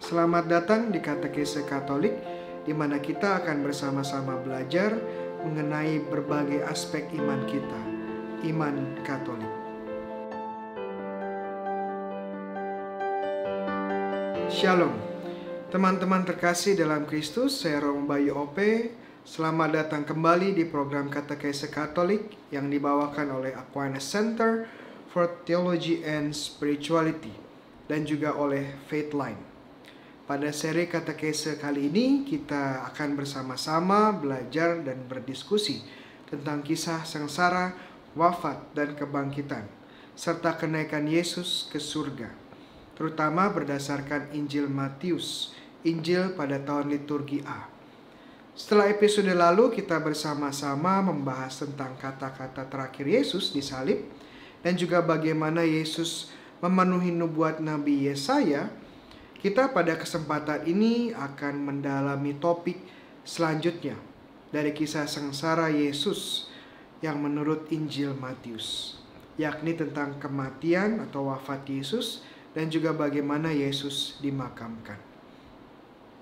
Selamat datang di Katekese Katolik, di mana kita akan bersama-sama belajar mengenai berbagai aspek iman kita, iman Katolik. Shalom, teman-teman terkasih dalam Kristus, saya Romo Bayu OP. Selamat datang kembali di program Katekese Katolik yang dibawakan oleh Aquinas Center for Theology and Spirituality dan juga oleh Faithline. Pada seri katekese kali ini kita akan bersama-sama belajar dan berdiskusi tentang kisah sengsara, wafat, dan kebangkitan, serta kenaikan Yesus ke surga, terutama berdasarkan Injil Matius, Injil pada tahun liturgi A. Setelah episode lalu kita bersama-sama membahas tentang kata-kata terakhir Yesus di salib dan juga bagaimana Yesus memenuhi nubuat Nabi Yesaya. Kita pada kesempatan ini akan mendalami topik selanjutnya dari kisah sengsara Yesus yang menurut Injil Matius, yakni tentang kematian atau wafat Yesus dan juga bagaimana Yesus dimakamkan.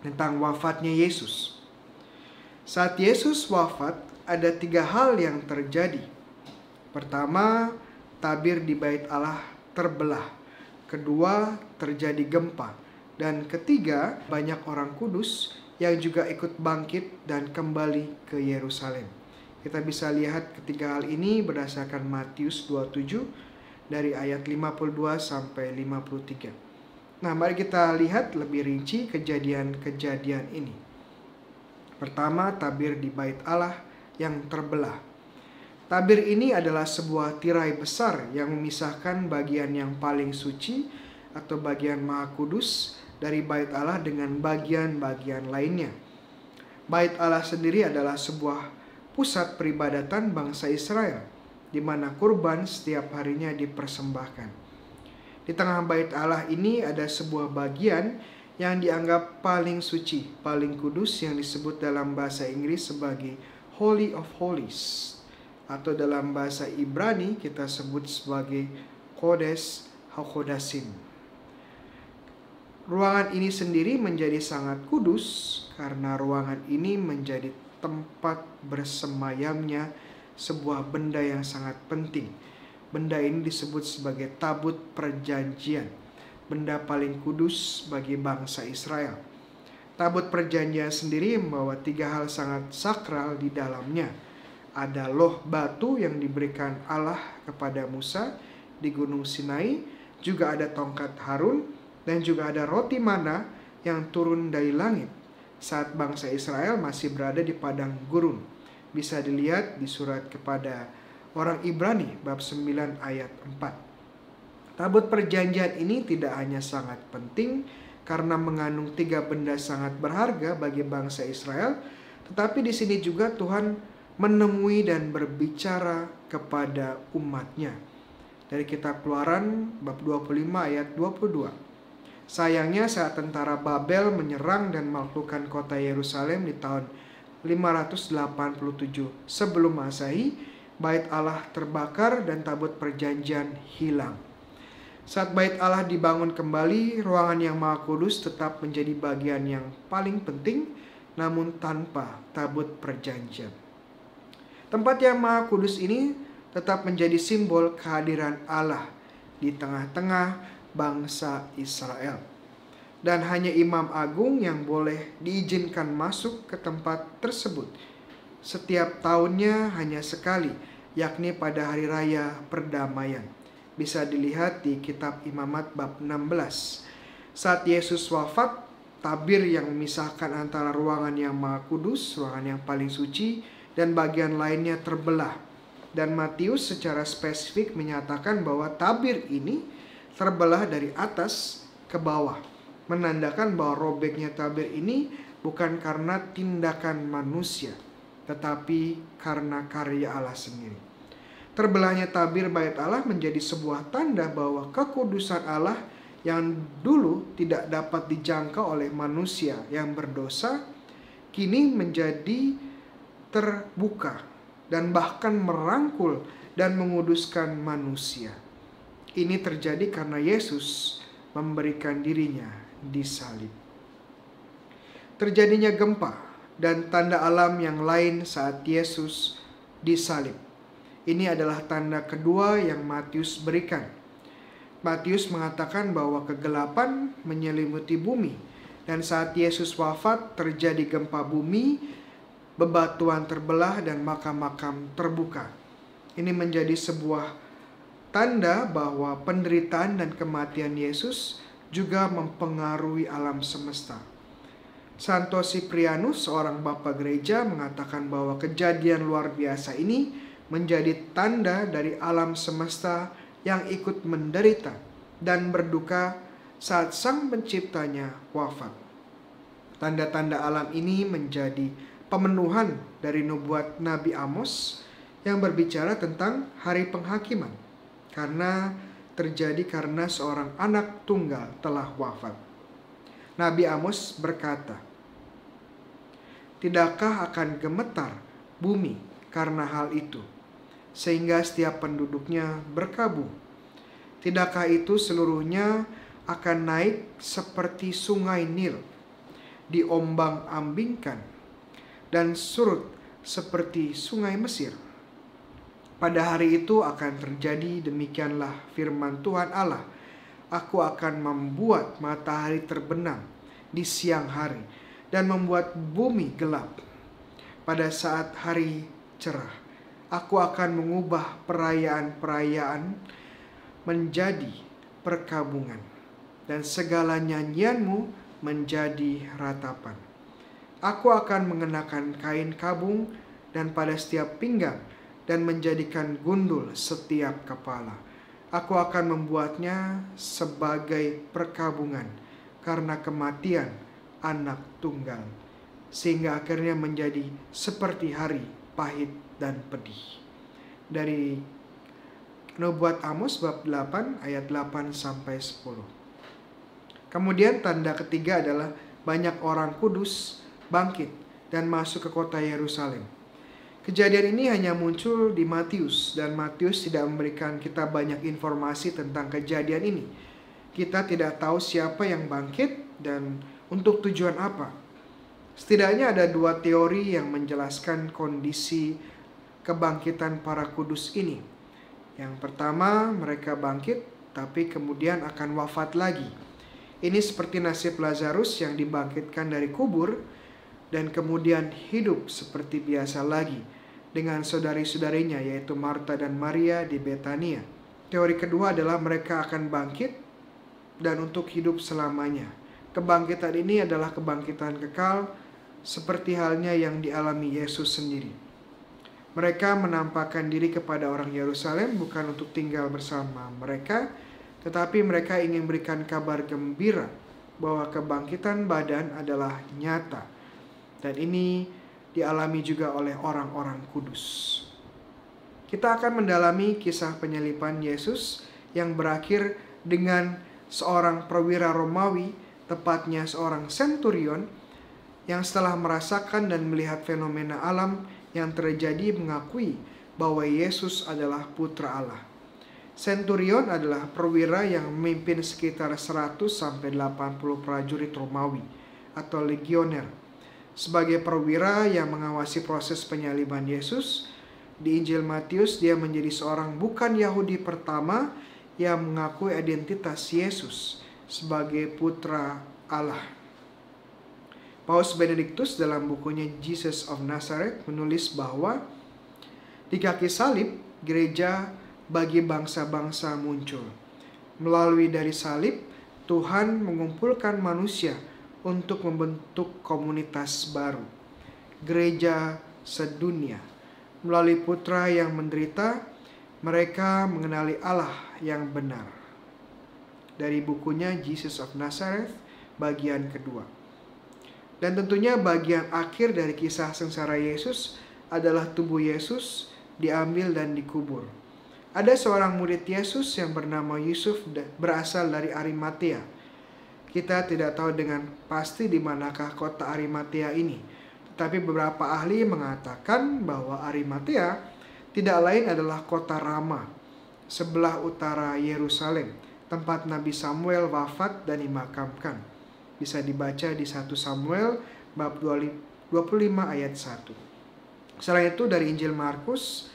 Tentang wafatnya Yesus. Saat Yesus wafat, ada 3 hal yang terjadi. Pertama, tabir di bait Allah terbelah. Kedua, terjadi gempa. Dan ketiga, banyak orang kudus yang juga ikut bangkit dan kembali ke Yerusalem. Kita bisa lihat ketiga hal ini berdasarkan Matius 27 dari ayat 52 sampai 53. Nah, mari kita lihat lebih rinci kejadian-kejadian ini. Pertama, tabir di bait Allah yang terbelah. Tabir ini adalah sebuah tirai besar yang memisahkan bagian yang paling suci atau bagian Maha Kudus dari bait Allah dengan bagian-bagian lainnya. Bait Allah sendiri adalah sebuah pusat peribadatan bangsa Israel, di mana kurban setiap harinya dipersembahkan. Di tengah bait Allah ini ada sebuah bagian yang dianggap paling suci, paling kudus, yang disebut dalam bahasa Inggris sebagai Holy of Holies, atau dalam bahasa Ibrani kita sebut sebagai Kodesh HaKodashim. Ruangan ini sendiri menjadi sangat kudus karena ruangan ini menjadi tempat bersemayamnya sebuah benda yang sangat penting. Benda ini disebut sebagai tabut perjanjian, benda paling kudus bagi bangsa Israel. Tabut perjanjian sendiri membawa 3 hal sangat sakral di dalamnya. Ada loh batu yang diberikan Allah kepada Musa di Gunung Sinai, juga ada tongkat Harun, dan juga ada roti mana yang turun dari langit saat bangsa Israel masih berada di padang gurun. Bisa dilihat di surat kepada orang Ibrani bab 9 ayat 4. Tabut perjanjian ini tidak hanya sangat penting karena mengandung 3 benda sangat berharga bagi bangsa Israel, tetapi di sini juga Tuhan menemui dan berbicara kepada umatnya. Dari kitab Keluaran bab 25 ayat 22. Sayangnya saat tentara Babel menyerang dan menaklukkan kota Yerusalem di tahun 587 sebelum Masehi, bait Allah terbakar dan tabut perjanjian hilang. Saat bait Allah dibangun kembali, ruangan yang Maha Kudus tetap menjadi bagian yang paling penting, namun tanpa tabut perjanjian. Tempat yang Maha Kudus ini tetap menjadi simbol kehadiran Allah di tengah-tengah bangsa Israel. Dan hanya imam agung yang boleh diizinkan masuk ke tempat tersebut. Setiap tahunnya hanya sekali, yakni pada hari raya perdamaian. Bisa dilihat di kitab Imamat bab 16. Saat Yesus wafat, tabir yang memisahkan antara ruangan yang Maha Kudus, ruangan yang paling suci, dan bagian lainnya terbelah. Dan Matius secara spesifik menyatakan bahwa tabir ini terbelah dari atas ke bawah, menandakan bahwa robeknya tabir ini bukan karena tindakan manusia, tetapi karena karya Allah sendiri. Terbelahnya tabir bait Allah menjadi sebuah tanda bahwa kekudusan Allah yang dulu tidak dapat dijangkau oleh manusia yang berdosa, kini menjadi terbuka dan bahkan merangkul dan menguduskan manusia. Ini terjadi karena Yesus memberikan dirinya disalib. terjadinya gempa dan tanda alam yang lain saat Yesus disalib. Ini adalah tanda kedua yang Matius berikan. Matius mengatakan bahwa kegelapan menyelimuti bumi, dan saat Yesus wafat terjadi gempa bumi, bebatuan terbelah dan makam-makam terbuka. Ini menjadi sebuah tanda bahwa penderitaan dan kematian Yesus juga mempengaruhi alam semesta. Santo Siprianus, seorang bapa gereja, mengatakan bahwa kejadian luar biasa ini menjadi tanda dari alam semesta yang ikut menderita dan berduka saat Sang Penciptanya wafat. Tanda-tanda alam ini menjadi pemenuhan dari nubuat Nabi Amos yang berbicara tentang hari penghakiman, karena seorang anak tunggal telah wafat. Nabi Amos berkata, "Tidakkah akan gemetar bumi karena hal itu, sehingga setiap penduduknya berkabung? Tidakkah itu seluruhnya akan naik seperti sungai Nil, diombang-ambingkan, dan surut seperti sungai Mesir? Pada hari itu akan terjadi demikianlah firman Tuhan Allah. Aku akan membuat matahari terbenam di siang hari dan membuat bumi gelap. Pada saat hari cerah, aku akan mengubah perayaan-perayaan menjadi perkabungan, dan segala nyanyianmu menjadi ratapan. Aku akan mengenakan kain kabung dan pada setiap pinggang, dan menjadikan gundul setiap kepala. Aku akan membuatnya sebagai perkabungan karena kematian anak tunggal, sehingga akhirnya menjadi seperti hari pahit dan pedih." Dari Nubuat Amos bab 8 ayat 8 sampai 10. Kemudian tanda ketiga adalah banyak orang kudus bangkit dan masuk ke kota Yerusalem. Kejadian ini hanya muncul di Matius, dan Matius tidak memberikan kita banyak informasi tentang kejadian ini. Kita tidak tahu siapa yang bangkit dan untuk tujuan apa. Setidaknya ada dua teori yang menjelaskan kondisi kebangkitan para kudus ini. Yang pertama, mereka bangkit tapi kemudian akan wafat lagi. Ini seperti nasib Lazarus yang dibangkitkan dari kubur dan kemudian hidup seperti biasa lagi dengan saudari-saudarinya, yaitu Marta dan Maria di Betania. Teori kedua adalah mereka akan bangkit dan untuk hidup selamanya. Kebangkitan ini adalah kebangkitan kekal seperti halnya yang dialami Yesus sendiri. Mereka menampakkan diri kepada orang Yerusalem bukan untuk tinggal bersama mereka, tetapi mereka ingin berikan kabar gembira bahwa kebangkitan badan adalah nyata. Dan ini dialami juga oleh orang-orang kudus. Kita akan mendalami kisah penyaliban Yesus yang berakhir dengan seorang perwira Romawi, tepatnya seorang senturion, yang setelah merasakan dan melihat fenomena alam yang terjadi mengakui bahwa Yesus adalah putra Allah. Senturion adalah perwira yang memimpin sekitar 100-80 prajurit Romawi atau legioner. Sebagai perwira yang mengawasi proses penyaliban Yesus, di Injil Matius dia menjadi seorang bukan Yahudi pertama yang mengakui identitas Yesus sebagai putra Allah. Paus Benedictus dalam bukunya Jesus of Nazareth menulis bahwa di kaki salib gereja bagi bangsa-bangsa muncul. Melalui dari salib, Tuhan mengumpulkan manusia untuk membentuk komunitas baru, gereja sedunia. Melalui putra yang menderita, mereka mengenali Allah yang benar. Dari bukunya Jesus of Nazareth, bagian kedua. Dan tentunya bagian akhir dari kisah sengsara Yesus adalah tubuh Yesus diambil dan dikubur. Ada seorang murid Yesus yang bernama Yusuf berasal dari Arimatea. Kita tidak tahu dengan pasti di manakah kota Arimatea ini. Tetapi beberapa ahli mengatakan bahwa Arimatea tidak lain adalah kota Rama, sebelah utara Yerusalem, tempat Nabi Samuel wafat dan dimakamkan. Bisa dibaca di 1 Samuel bab 25 ayat 1. Selain itu dari Injil Markus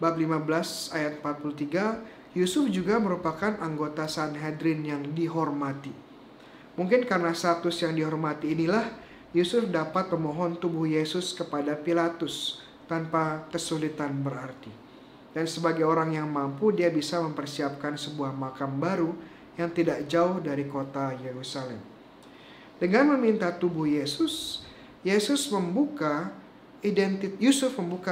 bab 15 ayat 43, Yusuf juga merupakan anggota Sanhedrin yang dihormati. Mungkin karena status yang dihormati inilah Yusuf dapat memohon tubuh Yesus kepada Pilatus tanpa kesulitan berarti. Dan sebagai orang yang mampu, dia bisa mempersiapkan sebuah makam baru yang tidak jauh dari kota Yerusalem. Dengan meminta tubuh Yesus, Yusuf membuka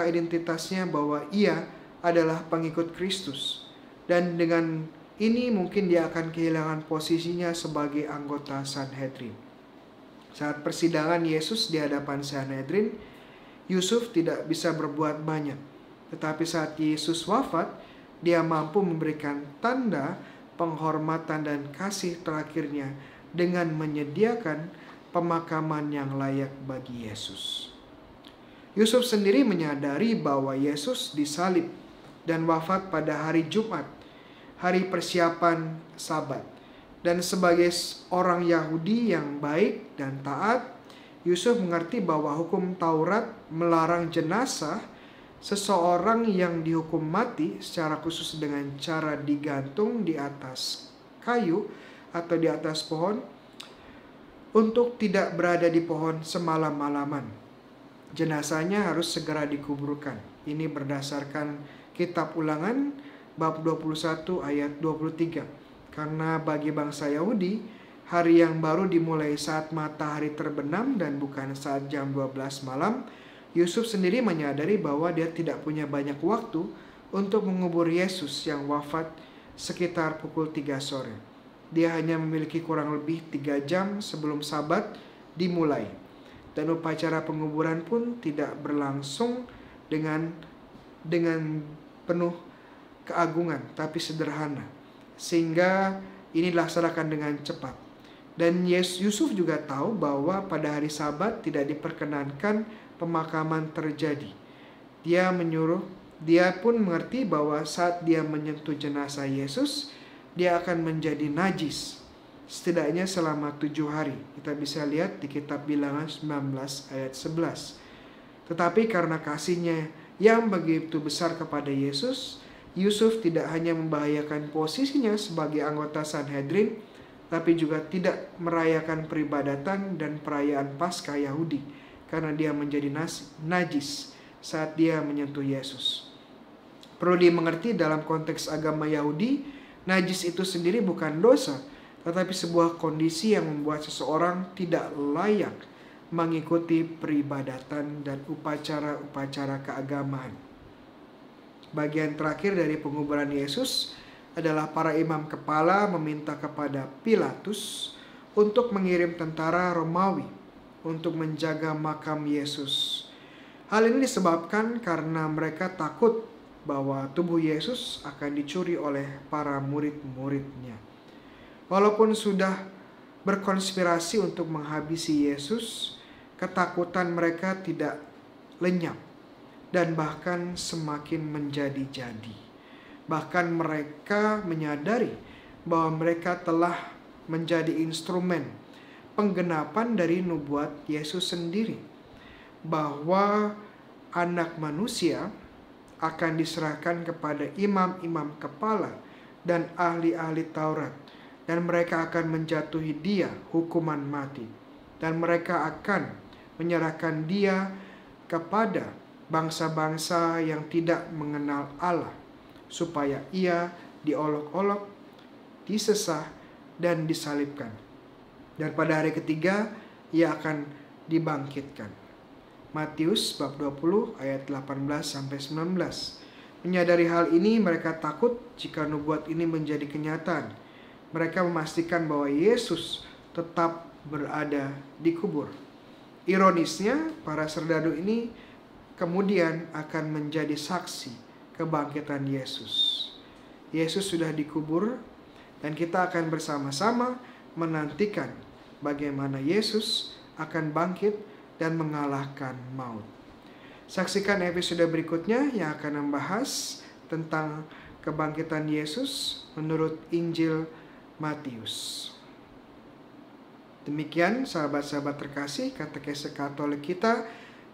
identitasnya bahwa ia adalah pengikut Kristus. Dan dengan ini mungkin dia akan kehilangan posisinya sebagai anggota Sanhedrin. Saat persidangan Yesus di hadapan Sanhedrin, Yusuf tidak bisa berbuat banyak. Tetapi saat Yesus wafat, dia mampu memberikan tanda penghormatan dan kasih terakhirnya dengan menyediakan pemakaman yang layak bagi Yesus. Yusuf sendiri menyadari bahwa Yesus disalib dan wafat pada hari Jumat, hari persiapan Sabat. Dan sebagai orang Yahudi yang baik dan taat, Yusuf mengerti bahwa hukum Taurat melarang jenazah seseorang yang dihukum mati secara khusus dengan cara digantung di atas kayu atau di atas pohon untuk tidak berada di pohon semalam-malaman. Jenazahnya harus segera dikuburkan. Ini berdasarkan Kitab Ulangan bab 21 ayat 23. Karena bagi bangsa Yahudi, hari yang baru dimulai saat matahari terbenam dan bukan saat jam 12 malam. Yusuf sendiri menyadari bahwa dia tidak punya banyak waktu untuk mengubur Yesus yang wafat sekitar pukul 3 sore. Dia hanya memiliki kurang lebih 3 jam sebelum Sabat dimulai. Dan upacara penguburan pun tidak berlangsung dengan penuh keagungan, tapi sederhana. Sehingga ini dilaksanakan dengan cepat. Dan Yusuf juga tahu bahwa pada hari Sabat tidak diperkenankan pemakaman terjadi. Dia pun mengerti bahwa saat dia menyentuh jenazah Yesus, dia akan menjadi najis. Setidaknya selama 7 hari. Kita bisa lihat di kitab Bilangan 19 ayat 11. Tetapi karena kasihnya yang begitu besar kepada Yesus, Yusuf tidak hanya membahayakan posisinya sebagai anggota Sanhedrin, tapi juga tidak merayakan peribadatan dan perayaan Paskah Yahudi karena dia menjadi najis saat dia menyentuh Yesus. Perlu dimengerti dalam konteks agama Yahudi, najis itu sendiri bukan dosa, tetapi sebuah kondisi yang membuat seseorang tidak layak mengikuti peribadatan dan upacara-upacara keagamaan. Bagian terakhir dari penguburan Yesus adalah para imam kepala meminta kepada Pilatus untuk mengirim tentara Romawi untuk menjaga makam Yesus. Hal ini disebabkan karena mereka takut bahwa tubuh Yesus akan dicuri oleh para murid-muridnya. Walaupun sudah berkonspirasi untuk menghabisi Yesus, ketakutan mereka tidak lenyap dan bahkan semakin menjadi-jadi. Bahkan mereka menyadari bahwa mereka telah menjadi instrumen penggenapan dari nubuat Yesus sendiri, bahwa anak manusia akan diserahkan kepada imam-imam kepala dan ahli-ahli Taurat, dan mereka akan menjatuhi dia hukuman mati, dan mereka akan menyerahkan dia kepada bangsa-bangsa yang tidak mengenal Allah, supaya ia diolok-olok, disesah, dan disalibkan. Dan pada hari ketiga, ia akan dibangkitkan. Matius bab 20 ayat 18-19. Menyadari hal ini, mereka takut jika nubuat ini menjadi kenyataan. Mereka memastikan bahwa Yesus tetap berada di kubur. Ironisnya, para serdadu ini kemudian akan menjadi saksi kebangkitan Yesus. Yesus sudah dikubur dan kita akan bersama-sama menantikan bagaimana Yesus akan bangkit dan mengalahkan maut. Saksikan episode berikutnya yang akan membahas tentang kebangkitan Yesus menurut Injil Matius. Demikian sahabat-sahabat terkasih katekese Katolik kita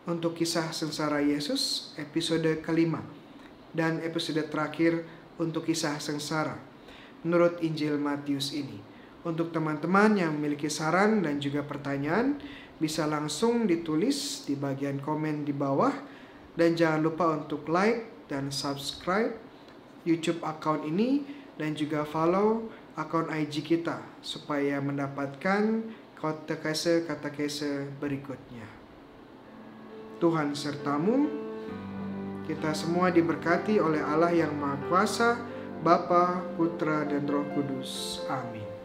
untuk kisah sengsara Yesus episode kelima dan episode terakhir untuk kisah sengsara menurut Injil Matius ini. Untuk teman-teman yang memiliki saran dan juga pertanyaan, bisa langsung ditulis di bagian komen di bawah. Dan jangan lupa untuk like dan subscribe YouTube account ini dan juga follow akun IG kita supaya mendapatkan katekese berikutnya. Tuhan sertamu, kita semua diberkati oleh Allah yang Maha Kuasa, Bapa, Putra, dan Roh Kudus. Amin.